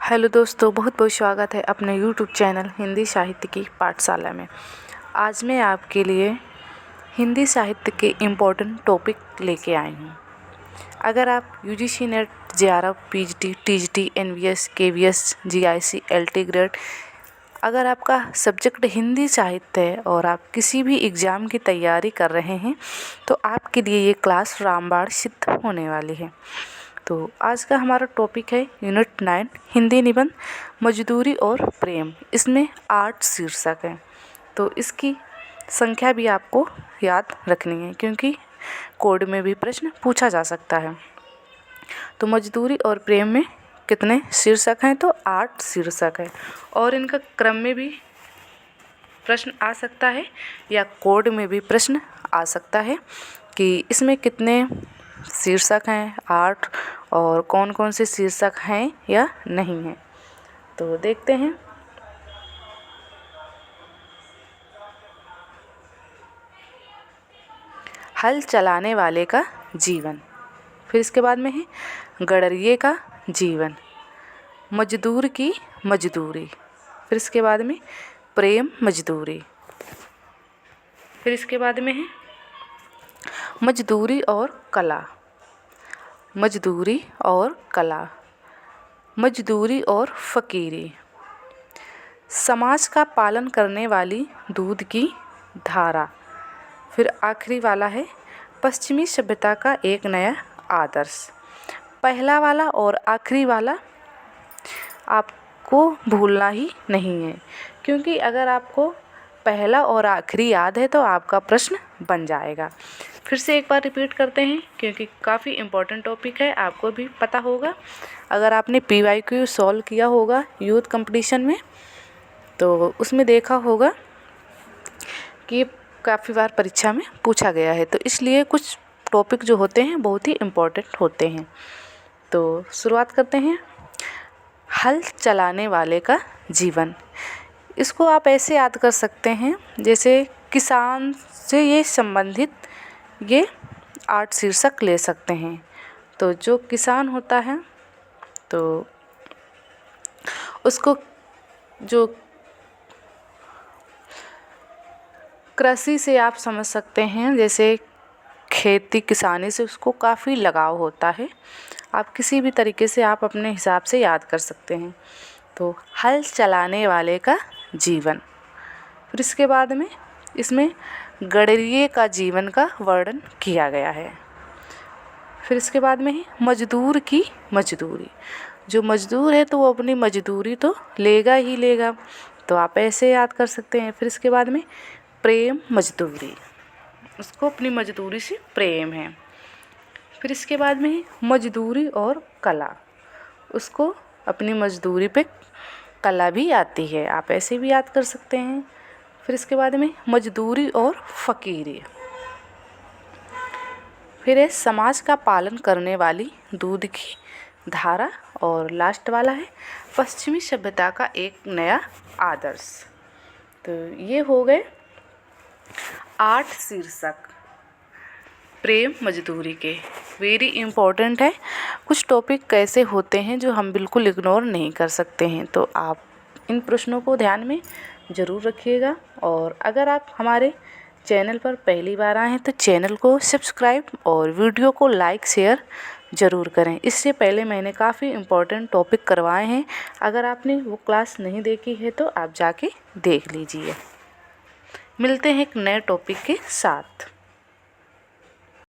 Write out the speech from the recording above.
Hello दोस्तों, बहुत बहुत स्वागत है अपने यूट्यूब चैनल हिंदी साहित्य की पाठशाला में। आज मैं आपके लिए हिंदी साहित्य के इम्पोर्टेंट टॉपिक लेके आई हूँ। अगर आप UGC NET, JRF, PGT, TGT, NVS, KVS, GIC, LT grade, अगर आपका सब्जेक्ट हिंदी साहित्य है और आप किसी भी एग्ज़ाम की तैयारी कर रहे हैं तो आपके लिए ये क्लास रामबाण सिद्ध होने वाली है। तो आज का हमारा टॉपिक है यूनिट 9 हिंदी निबंध मजदूरी और प्रेम। इसमें 8 शीर्षक हैं, तो इसकी संख्या भी आपको याद रखनी है क्योंकि कोड में भी प्रश्न पूछा जा सकता है। तो मजदूरी और प्रेम में कितने शीर्षक हैं? तो 8 शीर्षक है और इनका क्रम में भी प्रश्न आ सकता है या कोड में भी प्रश्न आ सकता है कि इसमें कितने शीर्षक हैं, 8, और कौन कौन से शीर्षक हैं या नहीं हैं। तो देखते हैं। हल चलाने वाले का जीवन, फिर इसके बाद में है गडरिये का जीवन, मजदूर की मजदूरी, फिर इसके बाद में प्रेम मजदूरी, फिर इसके बाद में है मजदूरी और कला, मजदूरी और कला, मजदूरी और फ़कीरी, समाज का पालन करने वाली दूध की धारा, फिर आखिरी वाला है पश्चिमी सभ्यता का एक नया आदर्श। पहला वाला और आखिरी वाला आपको भूलना ही नहीं है क्योंकि अगर आपको पहला और आखिरी याद है तो आपका प्रश्न बन जाएगा। फिर से एक बार रिपीट करते हैं क्योंकि काफ़ी इम्पोर्टेंट टॉपिक है, आपको भी पता होगा। अगर आपने PYQ सॉल्व किया होगा यूथ कंपटीशन में तो उसमें देखा होगा कि काफ़ी बार परीक्षा में पूछा गया है, तो इसलिए कुछ टॉपिक जो होते हैं बहुत ही इम्पोर्टेंट होते हैं। तो शुरुआत करते हैं। हल चलाने वाले का जीवन, इसको आप ऐसे याद कर सकते हैं जैसे किसान से ये संबंधित ये 8 शीर्षक ले सकते हैं। तो जो किसान होता है तो उसको जो कृषि से आप समझ सकते हैं, जैसे खेती किसानी से उसको काफ़ी लगाव होता है। आप किसी भी तरीके से आप अपने हिसाब से याद कर सकते हैं। तो हल चलाने वाले का जीवन, फिर इसके बाद में इसमें गडरिये का जीवन का वर्णन किया गया है। फिर इसके बाद में ही मजदूर की मजदूरी, जो मजदूर है तो वो अपनी मजदूरी तो लेगा ही लेगा, तो आप ऐसे याद कर सकते हैं। फिर इसके बाद में प्रेम मजदूरी, उसको अपनी मजदूरी से प्रेम है। फिर इसके बाद में ही मजदूरी और कला, उसको अपनी मजदूरी पे कला भी आती है, आप ऐसे भी याद कर सकते हैं। फिर इसके बाद में मजदूरी और फ़कीरी, फिर है समाज का पालन करने वाली दूध की धारा, और लास्ट वाला है पश्चिमी सभ्यता का एक नया आदर्श। तो ये हो गए 8 शीर्षक प्रेम मजदूरी के। वेरी इम्पोर्टेंट है। कुछ टॉपिक कैसे होते हैं जो हम बिल्कुल इग्नोर नहीं कर सकते हैं, तो आप इन प्रश्नों को ध्यान में ज़रूर रखिएगा। और अगर आप हमारे चैनल पर पहली बार आए हैं तो चैनल को सब्सक्राइब और वीडियो को लाइक शेयर ज़रूर करें। इससे पहले मैंने काफ़ी इम्पोर्टेंट टॉपिक करवाए हैं, अगर आपने वो क्लास नहीं देखी है तो आप जाके देख लीजिए। मिलते हैं एक नए टॉपिक के साथ।